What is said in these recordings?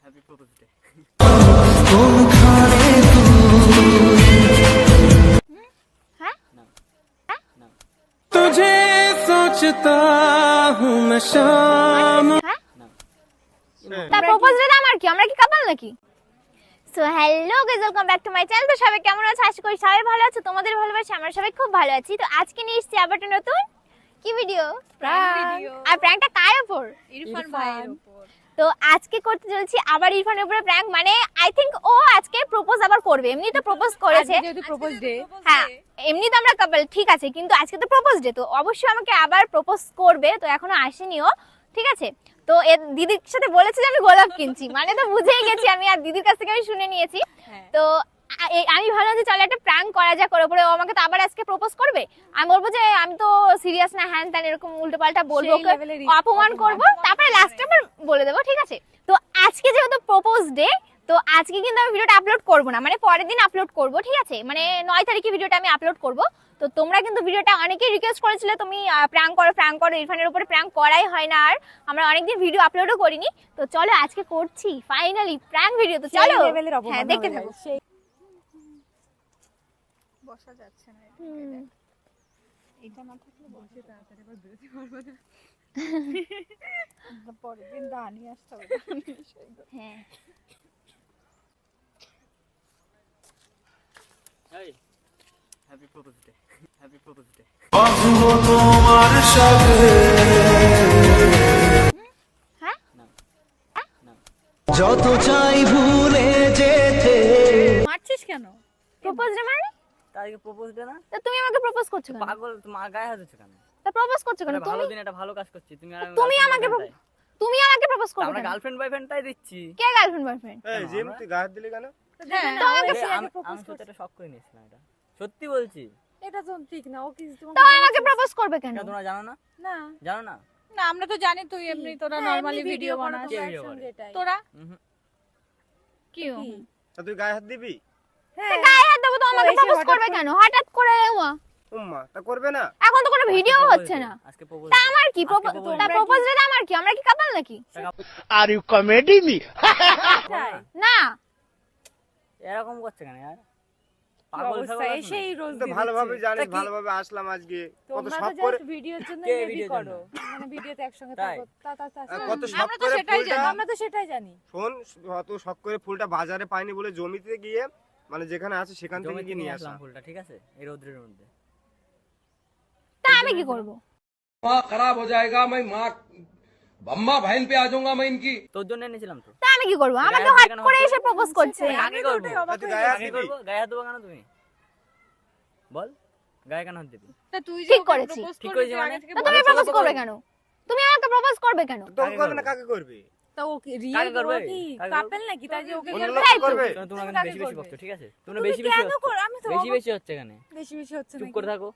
Happy propose day. तुझे सोचता हूँ मैं शाम। তা প্রপোজ ডে আমার কি, আমরা কি কাপাল নাকি? So hello guys, welcome back to my channel. তো সবাই কেমন আছো? আশা করি সবাই ভালো আছো। তোমাদের ভালোবাসা আমরা সবাই খুব ভালো আছি। তো আজকে নিয়ে এসেছি আবার একটা নতুন কি ভিডিও, প্র্যাঙ্ক। আর প্র্যাঙ্কটা কার উপর? ইরফান ভাইয়ের উপর। তো আজকে করতে চলেছি আবার ইরফানের উপরে প্র্যাঙ্ক। মানে আই থিংক ও আজকে প্রপোজ আবার করবে। এমনি তো প্রপোজ করেছে, যেহেতু প্রপোজ ডে। হ্যাঁ এমনি তো আমরা কাপল, ঠিক আছে, কিন্তু আজকে তো প্রপোজ ডে, তো অবশ্যই আমাকে আবার প্রপোজ করবে। তো এখনো আসেনি ও, ঠিক আছে। তো এর দিদির সাথে বলেছে যে আমি গোলাপ কিনছি, মানে তো বুঝেই গেছি আমি, আর দিদির কাছ থেকে আমি শুনে নিয়েছি। তো আমি ভাবলাম যে চলো একটা প্র্যাঙ্ক করা যাক ওর উপরে। ও আমাকে তো আবার আজকে প্রপোজ করবে, আমি বলবো যে আমি তো সিরিয়াস না, হ্যান ত্যান এরকম উল্টো পাল্টা বলবো, অপমান করবো, তারপরে লাস্টে আবার বলে দেবো, ঠিক আছে। তো আজকে যেহেতু প্রপোজ ডে, তো আজকে কিন্তু আমি ভিডিওটা আপলোড করবো না, মানে পরের দিন আপলোড করবো, ঠিক আছে। মানে 9 তারিখে ভিডিওটা আমি আপলোড করবো। তো তোমরা কিন্তু ভিডিওটা অনেকেই রিকোয়েস্ট করেছিলে তুমি প্র্যাঙ্ক করো ইরফানের উপরে। প্র্যাঙ্ক করাই হয় না, আর আমরা অনেকদিন ভিডিও আপলোডও করিনি। তো চলো আজকে করছি ফাইনালি প্র্যাঙ্ক ভিডিও। তো চলো হ্যাঁ দেখতে থাকো। বসা যাচ্ছে না, এটা না থাকলে বসে তাড়াতাড়ি আবার বেরোতে পারবো না। পরের দিন দানি আসতে হবে। হ্যাঁ happy propose day. Happy propose day. তোমার সাথে হ্যাঁ যত চাই ভুলে যেতে। মারছিস কেন? প্রপোজ ডে মানে? তারিখে প্রপোজ ডে না? তো তুমি আমাকে প্রপোজ করছো কেন? পাগল, তোমার গায়ে হাত দিচ্ছ কেন? তো প্রপোজ করছো কেন? ভালো দিন একটা ভালো কাজ করছি, তুমি আর আমি তুমি আমাকে তুমি আমাকে প্রপোজ করবে আমরা কেন? গার্লফ্রেন্ড বয়ফ্রেন্ডটাই দিচ্ছি। কে গার্লফ্রেন্ড বয়ফ্রেন্ড? এই জিম তুই গায়ে হাত দিলি কেন? তো আমাকে আমি সত্যি একটা শক করে নিয়েছিলাম, এটা সত্যি বলছি। এটা তো ঠিক না, ও কি তো আমাকে প্রপোজ করবে কেন? কেন তোমরা জানো না? না জানো না? না, আমরা তো জানি তুই এমনি তোরা নরমালি ভিডিও বানাস। কে ভিডিও করে? তোরা হুম। কি তা তুই গায়ে হাত দিবি? তো গায়ে হাত দেবো, তো আমাকে প্রপোজ করবে কেন হঠাৎ করে? উম্মা তা করবে না? এখন তো কোনো ভিডিও হচ্ছে না। আজকে প্রপোজ তা আমার কি প্রপোজ ডে? আমার কি, আমরা কি কাপাল নাকি? Are you comedy me? না এরকম করছে কেন यार? পাগল অবস্থা ছাগল এসেই রোজ তো ভালোভাবে জানিস, ভালোভাবে আসলাম আজকে। কত তোমরা শখ তো করে, জাস্ট ভিডিওর জন্য কে রেডি ভিডিওর করো, জন্য? মানে ভিডিওতে একসঙ্গে তাই? থাকো। কত শখ আমরা তো করে সেটাই ফুলটা, জানি, আমরা তো সেটাই জানি। শোন, কত শখ করে ফুলটা বাজারে পাইনি বলে জমিতে গিয়ে, মানে যেখানে আছে সেখান থেকে জমিতে গিয়ে নিয়ে নিয়ে আসলাম। আসলাম ফুলটা, ঠিক আছে, এই রোদ্রের মধ্যে। তা আমি কি করব? माँ खराब हो जाएगा, मैं माँ अम्मा बहन पे आ जाऊंगा मैं इनकी। তোর জন্য এনেছিলাম তো। তা আমি কি করব? আমাকে হট করে এসে প্রপোজ করছে। আগে করবো, তা তুই গায়ে হাত আগে দিবি? করবো। গায়ে হাত দেবো কেন তুমি? বল, গায়ে কেন হাত দিবি? তা তুই ঠিক করেছি। ঠিক করেছি মানে? তো তুমি প্রপোজ করবে কেন? তুমি আমাকে প্রপোজ করবে কেন? তোকে করবে না, কাকে করবে? তা ও কি কাকে রিয়েল করবে? কি কাকে কাপেল নাকি? তাই যে ওকে অন্য তাই লোক তো। করবে? শোনো, তোমরা তুমি কিন্তু কাকে বেশি বেশি করবে? বকছো, ঠিক আছে? তোমরা তুমি বেশি বেশি কেন হচ্ছে। করো? আমি তো বেশি অবাক। বেশি হচ্ছে এখানে। বেশি বেশি হচ্ছে চুপ নাকি? করে থাকো।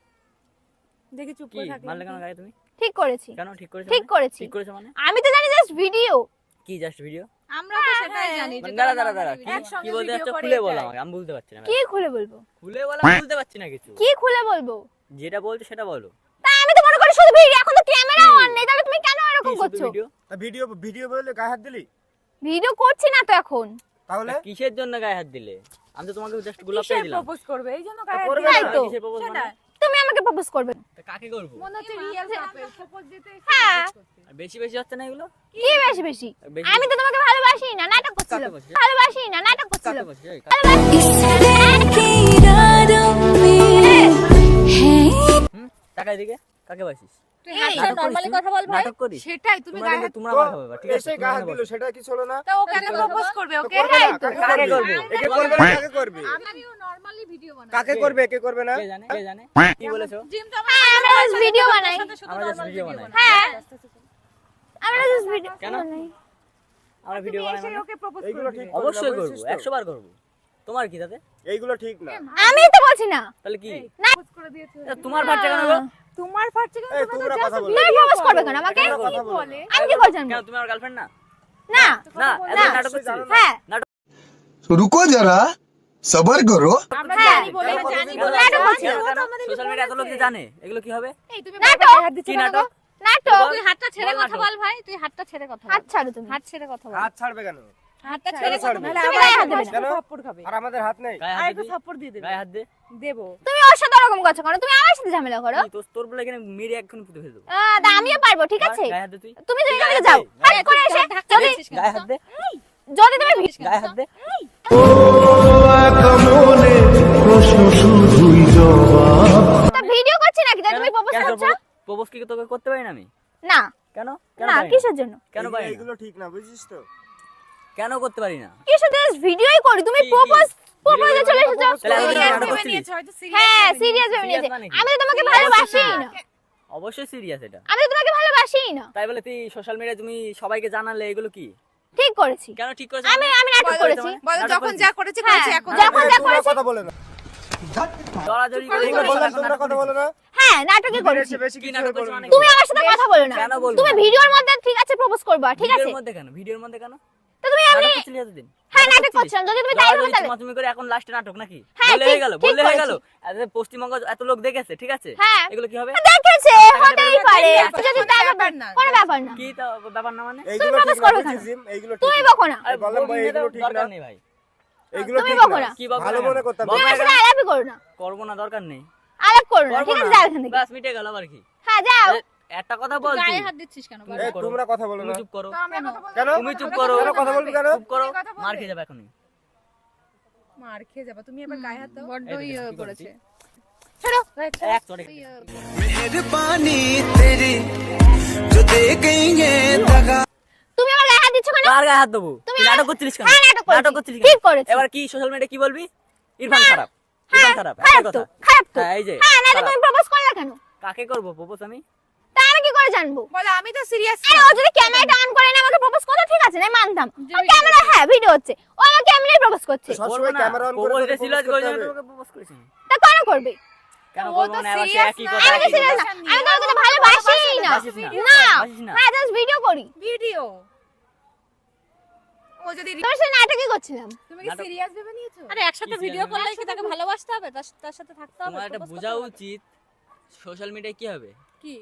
দেখি চুপ কি করে থাকলে মারলে কেন গায়ে তুমি? ঠিক করেছি, কেন ঠিক করেছো? ঠিক মানে? করেছি। ঠিক করেছো মানে? আমি তো জানি জাস্ট ভিডিও। কি জাস্ট ভিডিও? আমরা তো সেটাই জানি যে মানে তোরা দাঁড়া normally কি video কি বানাস। বলতে video যাচ্ছ? করে খুলে বলো এটাই। আমাকে, আমি বুঝতে পারছি না। কি খুলে বলবো? খুলে বলো, আমি বুঝতে পারছি না কিছু। কি খুলে বলবো? যেটা বলছো সেটা বলো। তা আমি তো মনে করি শুধু ভিডিও, এখন তো ক্যামেরা অন নেই, তাহলে তুমি কেন এরকম কি শুধু করছো? ভিডিও? তা ভিডিও ভিডিও বলে গায়ে হাত দিলি? ভিডিও করছি না তো এখন। তাহলে কিসের জন্য গায়ে হাত দিলে? আমি তো তোমাকে জাস্ট গোলাপ পেয়ে কিসের দিলাম। প্রপোজ করবে? এই জন্য গায়ে করবে হাত না। দিল। তাই তো। কিসের প্রপোজ মানে? সেটাই। তুমি আমাকে প্রপোজ করবে। তা কাকে করব? মনে হচ্ছে রিয়েল কাপেল প্রপোজ দিতে এসে হ্যাঁ, আর বেশি বেশি হচ্ছে না এগুলো? কি বেশি বেশি? বেশি আমি তো তোমাকে ভালোবাসি না, নাটক করছিলাম। কাকে বলছিস? ভালোবাসি না, নাটক করছিলাম। কাকে বলছিস? এই, হুম? তাকাই দিকে, কাকে বাসিস? তুই হাতটা নাটক নরমালি করিস কথা বল ভাই। নাটক করিস? সেটাই, তুমি তোমরা গায়ে কিন্তু তোমরা তো মাথা ভাবা, ঠিক আছে? এসে গায়ে হাত দিল, সেটা কি ছিল না? তা ও কেন প্রপোজ করবে? তো ওকে করবে না, তো। কাকে কাকে করবে? করবে? একে করবে না, কাকে করবে? আমিও নরমালি ভিডিও বানাই। কাকে করবে, একে করবে না? কে জানে? কে জানে? কি বলেছো? জিম তো হ্যাঁ, আমরা just video বানাই। আমরা just video বানাই। হ্যাঁ, আমরা জাস্ট ভিডিও কেন? আমরা ভিডিও বানাই মানে? ওকে প্রপোজ এইগুলো ঠিক করবে না, অবশ্যই করব, বলছিস তো? 100 বার করব। তোমার কি তাতে? এইগুলো ঠিক না। আমি তো বলছি না। তাহলে কি? প্রপোজ করে দিয়েছে। এ, তোমার বাচ্চা কেন গো? তোমার ফাটছে কেন? এই, তোমরা তোমরা just কথা বলো। তুমি প্রপোজ করবে কেন আমাকে? তোমরা কথা বলো। বলে আমি কি করে জানবো? কেন তুমি আমার গার্লফ্রেন্ড না? না, না, এত না। নাটক করছিস? জানো না। হ্যাঁ, নাটক रुको जरा सबर करो। আমরা হ্যাঁ। জানি বলে কেন জানি কথা বলে নাটক জানি করছি। ও তো আমাদের সোশ্যাল মিডিয়া এত লোক যে জানে, এগুলো কি হবে? এই তুমি নাটক। বারবার গায়ে হাত দিচ্ছ কি কেন নাটক? গো? নাটক। তুই হাতটা ছেড়ে বল কথা নাটক। বল ভাই, তুই হাতটা ছেড়ে কথা বল। হাত ছাড়ো তুমি। হাত ছেড়ে কথা বল। হাত ছাড়বে কেন? হাতটা কেন ছেড়ে ছাড়বে? নাহলে তুমি আবার গায়ে হাত একটা দেবে না। কেন? থাপ্পড় খাবে আর আমাদের হাত নেই। গায়ে হাত আরেকটা দিবি, থাপ্পড় দিয়ে দেবে গায়ে হাত দে। দেবো তুমি ওর সাথে ওরকম কথা করো, তুমি আমার সাথে ঝামেলা করো। কি, তোর বলে এখানে মেরে এক্ষুনি পুঁতে ফেলে দেবো। তা আমিও পারবো, ঠিক আছে? গায়ে হাত দে তুই। তুমি দুই গায়ে জনে হাত যাও, দে। হাত করে এসে যদি গায়ে হাত দে, যদি তুমি গায়ে হাত দে। ভিডিও করছি নাকি যে তুমি প্রপোজ করছো? প্রপোজ কি তোকে করতে পারি না আমি? না কেন? কেন না, পারি না? কিসের জন্য? কেন পারি না? এগুলো ঠিক না, বুঝছিস তো? কেন করতে পারি না? কিসের জন্য ভিডিওই করি? তুমি কি? প্রপোজে চলে এসেছো। তাহলে এতদিন Serious নাটক ভেবে করছিলি? নিয়েছে, হয়তো serious হ্যাঁ, ভেবে সিরিয়াস নিয়েছে। ভেবে নিয়েছে। Serious মানে কি? আমি তো তোমাকে ভালোবাসিই না। অবশ্যই সিরিয়াস এটা। আমি তো তোমাকে ভালোবাসিই না। তাই বলে তুই সোশ্যাল মিডিয়ায় তুমি সবাইকে জানালে এগুলো কি? ঠিক করেছি। কেন ঠিক করেছিস? আমি নাটক বলো, করেছি। বলো, নাটক যখন করেছিস? যা করেছে হ্যাঁ, করেছে, এখন যখন যা তোমরা করেছি। কথা বলে না। জড়াজড়ি করে তোমরা করে বললাম, এখন তোমরা নাটক কথা বলো করেছিস। না। হ্যাঁ, নাটকই করেছি। বেশি বেশি কি কিছু নাটক হয়ে করছো পড়বে। মানে? তুমি আমার সাথে কথা বলো না। কেন বলবো তুমি না? ভিডিওর মধ্যে ঠিক আছে প্রপোজ করবা, ঠিক আছে? ভিডিওর মধ্যে কেন? ভিডিওর মধ্যে কেন? তো তুমি নাটক আমি করছিলি এতদিন? হ্যাঁ, নাটক করছিলিস? করছিলাম। যদি তুমি তাই বলো জড়াজড়ি তাহলে চুমাচুমি করে এখন লাস্টে নাটক নাকি? হ্যাঁ, বললে ঠিক- হয়ে গেল, ঠিক বললে হয়ে গেল। করেছি। আরে পশ্চিমবঙ্গ এত লোক দেখেছে, ঠিক আছে? হ্যাঁ। এগুলো কি হবে? দেখেছে, হতেই পারে। ব্যাপার যদি না, তাই ব্যাপার না। কোনো ব্যাপার না। কি তা ব্যাপার না মানে? এইগুলো propose ঠিক না, করবে কেন? বুঝছিস জিম? এইগুলো ঠিক তুমি না। বকো না। আরে বললাম ভাই, বকবি না, এগুলো ঠিক দরকার না। নেই ভাই। এইগুলো তুমি ঠিক বকো না। না। কি বকবো ভালো না মনে কেন? করতাম। বকবো তুমি না আমার কেন? সাথে আলাপই করো না। করবো না, দরকার নেই। আলাপ করো না, করবো ঠিক আছে? না। যাও এখান থেকে। ব্যাস মিটে গেল আবার কি? হ্যাঁ, যাও। একটা কথা বল তুই। গায়ে হাত দিচ্ছিস কেন? তুমি এই, চুপ করো। তোমরা কথা বলো তুমি না। চুপ করো। তো আমরা কথা বলবো। কেন? তুমি চুপ করো। কেন কথা বলবি কেন? চুপ করো। তুমি কথা বলবে? মার খেয়ে যাবে এখনই। মার খেয়ে যাবা, তুমি এবার গায়ে হাত দাও। এই তো দেখো, কি করেছে। ছাড়ো। এক চড়ে मेहरबानी तेरी जो दे गई है दगा তুমি আমার গায়ে হাত দিচ্ছ কেন? কার গায়ে হাত দেবো? তুমি তুই নাটক করছিলিস কেন? হ্যাঁ, নাটক করেছি। নাটক করছিলিস ঠিক কেন? করেছি। এবার কি সোশ্যাল মিডিয়া কি বলবি? ইরফান খারাপ। হ্যাঁ, ইরফান খারাপ। খারাপ একই তো, কথা। খারাপ তো। হ্যাঁ, এই যে হ্যাঁ, নাহলে খারাপ। তুমি প্রপোজ করলে কেন? কাকে করবো প্রপোজ আমি? তা আমি কি করে জানবো? বলো, আমি তো সিরিয়াস আরে ও যদি ক্যামেরাটা অন করে না আমাকে প্রপোজ করতো, ঠিক আছে, না মানতাম। আর ক্যামেরা হ্যাঁ ভিডিও হচ্ছে। ও আমাকে এমনি প্রপোজ করছে। সবসময় করবো না। ক্যামেরা অন করে প্রপোজ তোকে ছিল আজকে, propose ওই জন্য করতে হবে। তোকে প্রপোজ করেছি। তা কেন করবে? কেন ও করবো তো না? এবার সে serious একই না। কথা, আমি তো একই সিরিয়াস কথা। না। আমি তোমাকে তো ভালোবাসিই না। বাসিস না। না। বাসিস না। হ্যাঁ, জাস্ট ভিডিও করি। ভিডিও। ও যদি তোমার সাথে নাটকই করছিলাম। তুমি কি সিরিয়াস ভেবে নিয়েছো? আরে একসাথে কি ভিডিও serious করলে কি তাকে ভালোবাসতে হবে, তার সাথে থাকতে হবে? তোমার একটা propose বোঝা করতে হবে? উচিত সোশ্যাল মিডিয়ায় কি হবে? কি?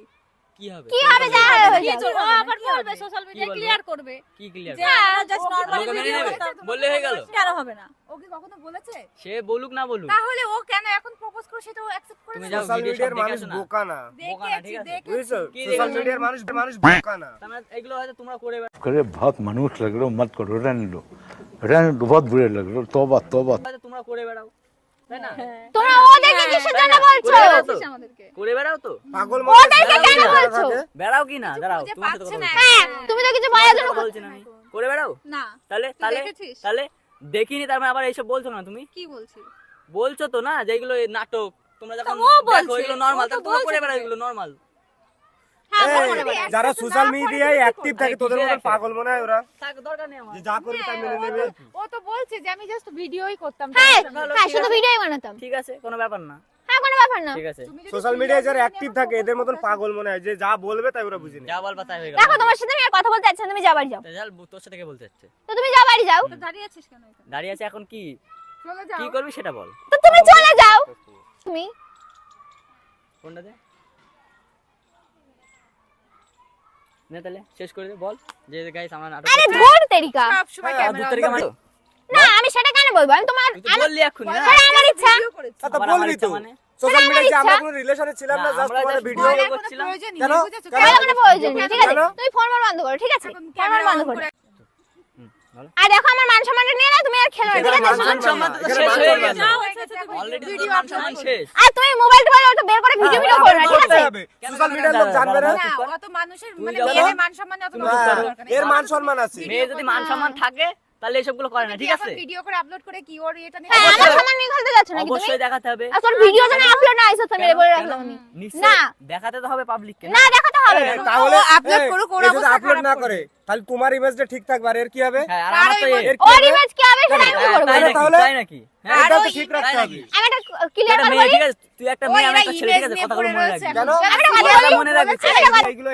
কি হবে? কি হবে যা হবে হয়ে কি যাবে। চলবে? ও আবার বলবে সোশ্যাল মিডিয়ায় বলবে? ক্লিয়ার করবে কি ক্লিয়ার? যে আমরা জাস্ট নরমালি লোকে মেনে ভিডিও নেবে? করতাম। বললে হয়ে গেল? কেন হবে না? ও কি কখনো বলেছে? সে বলুক না বলুক, তাহলে ও কেন এখন প্রপোজ করে সেটা ও অ্যাকসেপ্ট করে তুমি না? যাও সোশ্যাল ভিডিও সব মিডিয়ার দেখে মানুষ আসো না। বোকা না, বোকা না, ঠিক আছে? বুঝছো? কি সোশ্যাল দেখেছো? মিডিয়ার মানুষ বোকা না। তার মানে এগুলো হয়তো তোমরা করে करे बहुत मनुष्य लग रहे हो मत करो रहने दो बहुत बुरे लग रहे हो तौबा तौबा হয়তো তোমরা করে বেড়াও, তাই না? তোমরা ওদেরকে কিসের জন্য বলছো? করে বেড়াও তো? আমাদেরকে করে বেড়াও তো? পাগল ওদেরকে কেন বলছো? বেড়াও কি না? দাঁড়াও, খুঁজে তোমার সাথে পাচ্ছে কথা না। বলছি। হ্যাঁ, তুমি তো কিছু বলার জন্য কথা বলছি না আমি। করে বেড়াও? না। তাহলে তুই তাহলে দেখেছিস? তাহলে দেখিনি, তার মানে আবার এইসব বলছো না তুমি? কি বলছি? বলছো তো না যে এগুলো নাটক, তোমরা যখন ও বলছে, দেখো এগুলো নরমাল, ও তো তাহলে তোমরা করে বলছে বেড়াও তোকে। এগুলো নরমাল। হ্যাঁ, এই, বলো না। যারা সোশ্যাল মিডিয়ায় অ্যাক্টিভ থাকে তোদের কিসের মতো active? পাগল মনে হয় ওরা, দরকার নেই আমার। যে যা করবে তাই মেনে নেবে। ও তো বলছে যে আমি জাস্ট ভিডিওই করতাম। হ্যাঁ, ভালো, হ্যাঁ, ঠিক শুধু আছে। ভিডিওই বানাতাম। ঠিক আছে, কোনো ব্যাপার না। হ্যাঁ, কোনো ব্যাপার না। ঠিক আছে, তুমি যদি সোশ্যাল মিডিয়ায় যারা অ্যাক্টিভ থাকে এদের মতন পাগল মনে হয়, যে যা বলবে তাই ওরা বুঝে নেয়। যা বলবা তাই হয়ে গেল। দেখো তোমার সাথে আমি আর কথা বলতে চাচ্ছি না, তুমি যা বাড়ি যাও। তা চল, তোর সাথে কে বলতে যাচ্ছে? তো তুমি যা বাড়ি যাও। তো দাঁড়িয়ে আছিস কেন এখানে? দাঁড়িয়ে আছে এখন, কি চলে কি যাও। করবি সেটা বল। তো তুমি চলে যাও। তুমি কোনটা দে নে, তাহলে শেষ করে দে, বল যে গাইস আমরা নাটক আরে করছি। ধর তেরিকা। সব সময় হ্যাঁ, দু ক্যামেরা তারিখে মারো। না, আমি সেটা কেন বলবো? আমি তোমার তুই তো বললি এক্ষুনি না? সেটা আমার ইচ্ছা। ভিডিও করেছে। তা আবার বলবি আমার তো ইচ্ছা মানে? সোশ্যাল সেটা আমার মিডিয়ায় যে আমরা ইচ্ছা। কোনো রিলেশনে ছিলাম না, না, জাস্ট আমরা তোমাদের just ভিডিও। বলার বলার কোনো করছিলাম। প্রয়োজন নেই, কেন? বুঝেছো? কেন? তাহলে কোনো প্রয়োজন নেই, ঠিক আছে? কেন? তুমি ফোন বন্ধ করো, ঠিক আছে? এখন ফোন ক্যামেরা বন্ধ অন করো। করে বলো। আর দেখো আমার মান সম্মানটা নিয়ে না তুমি আর খেলো না, ঠিক আছে? মান সম্মান তো এখানে শেষ মান হয়ে সম্মান গেছে। না। অলরেডি ভিডিও মান আপলোড সম্মান করো। শেষ। আর তুমি মোবাইল টোবাইল ওটা বের করে ভিডিও ভিডিও করো না, ঠিক করতে আছে? হবে। সোশ্যাল মিডিয়ার লোক জানবে না। না, অত মানুষের মানে যাও। মেয়েদের মান সম্মানে অত তুমি মানুষ চুপ করো। দরকার নেই। এর মান সম্মান আছে। মেয়ে যদি মান সম্মান থাকে তাহলে এসবগুলো করে না, ঠিক আছে? ভিডিও করে আপলোড করে কি ওর এটা নিয়ে হ্যাঁ, আমার সম্মান নিয়ে খেলতে যাচ্ছ নাকি তুমি? অবশ্যই দেখাতে হবে। আর তোর ভিডিও যেন আপলোড না হইছে তুমি কেন? বলে কেন? রাখলাম আমি। নিশ্চয়ই না। দেখাতে তো হবে পাবলিককে। না, দেখাতে হবে না। তাহলে ও upload করুক, ওর এ যদি অবস্থা আপলোড খারাপ না করবে। করে তাহলে তোমার ইমেজটা ঠিক থাকবে, আর এর কি হবে? হ্যাঁ, আর আমার তো এর কি ওর হবে? ইমেজ কি হবে সেটা আমি কি করব? তাই নাকি? তাহলে? তাই নাকি? হ্যাঁ, এটা তো আরো ঠিক তাই রাখতে নাকি? হবে। আমি একটা ক্লিয়ার একটা করে মেয়ে, বলি ঠিক আছে? তুই একটা মেয়ে, আমি একটা ছেলে, ঠিক আছে? কথাগুলো মনে রাখবি। কেন আমি একটা কথা কথাটা বলি মনে রাখবি।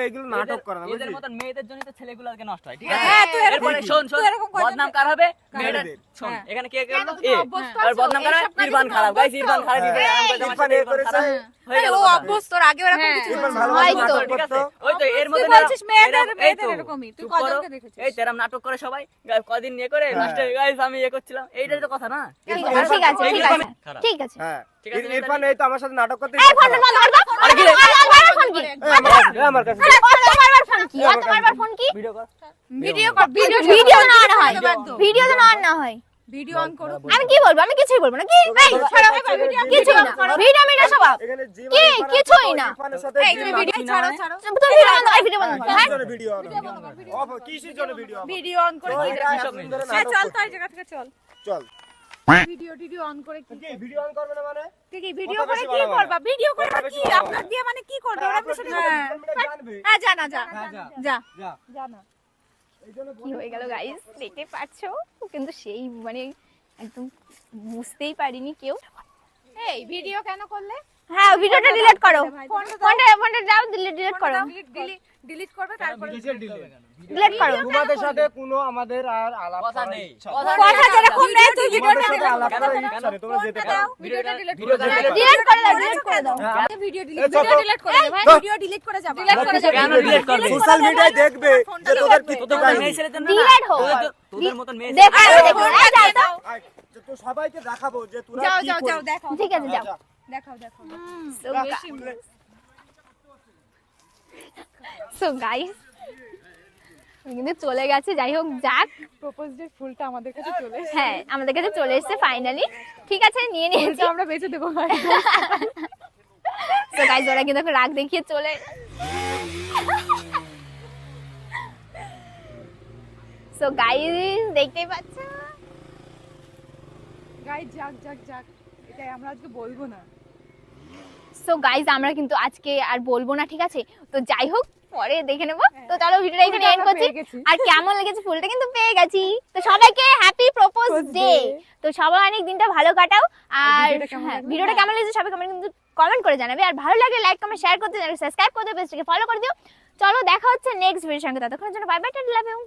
এগুলো নাটক করে না এদের বুঝলি? মতন মেয়েদের জন্যই তো ছেলেগুলো আজকে নষ্ট হয়, ঠিক আছে? হ্যাঁ, তুই এরকম- এরপরে শোন, তুই এরকম করলে বদনাম কার হবে? মেয়েটার। মেয়েদের। শোন, হ্যাঁ। এখানে কে কেন করলো? তুমি অভ্যস্ত আর আছো? বদনাম কার হবে? এইসব কাজে ইরফান তুমি খারাপ, গাইস অভ্যস্ত। ইরফান খারাপ, ইরফান আমার ইরফান সাথে এ ইরফান করেছে। খারাপ। হয়ে গেল ও কথা। অভ্যস্ত, ওর আগেও এরকম হ্যাঁ। কিছু ইরফান হয়েছে। ভালো হয়তো। নাটক ঠিক আছে? করতো। ওই তো এর মধ্যে তুই বলছিস মেয়েদের এরকমই, তুই কজনকে দেখেছিস? এই তেরাম নাটক করে সবাই কদিন নিয়ে করে লাস্টে গাইস আমি ইয়ে করছিলাম, এইটাই তো কথা না? ঠিক আছে, ঠিক আছে, ঠিক আছে, খারাপ। ঠিক আছে। হ্যাঁ ঠিক আছে, ইরফান এই তো আমার সাথে নাটক করতে এই ফোন বন্ধ কর তো। আরে কি রে? আমার ফোন কি? আমার কাছে তোমার ফোন কি? তোমার ফোন কি? ভিডিও কর। ভিডিও কর, ভিডিও ভিডিও না অন হয়। একদম। ভিডিও তো অন না হয়। ভিডিও অন করো। আমি কি বলবো? আমি কিছুই বলবো না। কি? এই ছাড়ো, কিছুই না। ভিডিও মিডিও সব off। এখানে জিম কি? কিছুই না। ইরফানের সাথে এই জিম তুমি নাটক। ভিডিও ছাড়ো, ছাড়ো। তুমি ভিডিও বন্ধ, এই ভিডিও বন্ধ করো। হ্যাঁ? কিসের জন্য ভিডিও অফ কিসের জন্য ভিডিও অফ ভিডিও অন করে তো কি এরা দেখিস? এতদিন ধরে হ্যাঁ, নাটক চল করছে। তো এই জায়গা থেকে চল। চল ভিডিও অন করে কি? কি ভিডিও অন করবে না মানে তুই কি ভিডিও কথা করে বেশি কি বাড়াবো না। করবা? ভিডিও করে কথা কি? বেশি বাড়াবো আপনার না। দিয়ে মানে কি করবে? ওরা আপনার বিষয়টা সাথে হ্যাঁ। জানবে হ্যাঁ, যা না, যা। যা। যা যা না। কি হয়ে গেল গাইস? দেখতে পাচ্ছো? কিন্তু সেই মানে একদম বুঝতেই পারিনি কেউ। এই ভিডিও কেন করলে? হ্যাঁ, ভিডিওটা ডিলিট করো। ফোনটা ফোনটা দাও, ডিলিট করো। ডিলিট করবে, তারপরে ডিলিট করো। তোমাদের সাথে কোনো আমাদের আর আলাপ কথা করার নেই। ইচ্ছা কথা নেই। কথা যেরকম নেই, তুই তোমাদের ভিডিওটা সাথে আলাপ কেন? করার কেন? ইচ্ছা নেই, তোমরা যেতে ফোনটা পারো দাও, ভিডিওটা ডিলিট ভিডিও করে দাও। delete ডিলিট করে দাও, ডিলিট করে দাও। ভিডিও এই ডিলিট চল তো। ডিলিট করে দে ভাই, তো। ভিডিও ডিলিট করে যাবা। ডিলিট করে যাবা। কেন delete করবে? সোশ্যাল মিডিয়ায় দেখবে যে তোদের কি তোদের মতন মেয়ে ছেলের জন্য না। ডিলিট হোক। তোদের মতন মেয়ে ছেলে- দেখো, দেখো। এই যাও তো। আয়, তো সবাইকে দেখাবো যে তোরা যাও, কি যাও, যাও, করিস। দেখাও। ঠিক আছে, যাও। দেখাও, দেখাও। So, so guys, কিন্তু চলে গেছে, যাই হোক যাক। প্রপোজড ফুলটা আমাদের কাছে চলে এসেছে। হ্যাঁ, আমাদের কাছে চলে এসেছে ফাইনালি। ঠিক আছে, নিয়ে নিয়েছি। ফুলটা আমরা বেঁচে দেবো ভাই। তো গাইস, ওরা কিন্তু এখন রাগ দেখিয়ে চলে। সো গাইস, দেখতেই পাচ্ছ। গাইস যাক যাক যাক, এটাই আমরা আজকে বলবো না। সো গাইস, আমরা কিন্তু আজকে আর বলবো না, ঠিক আছে? তো যাই হোক, পরে দেখে নেবো। তো চলো ভিডিওটা এখানে ফুলটা এন্ড আমরা করছি। পেয়ে গেছি। আর কেমন লেগেছে ফুলটা কিন্তু পেয়ে গেছি। তো সবাইকে হ্যাপি প্রপোজ ডে। তো সবাই অনেক দিনটা ভালো কাটাও। আর ভিডিওটা কেমন হ্যাঁ, লাগলো? ভিডিওটা কেমন লেগেছে সবাই কিন্তু কমেন্ট করে জানাবে। আর ভালো লাগলে লাইক কমেন্ট শেয়ার করতে, সাবস্ক্রাইব করতে, পেজটাকে ফলো করে দিও। চলো দেখা হচ্ছে নেক্সট ভিডিওর সঙ্গে। ততক্ষণের জন্য bye bye, tata, love you.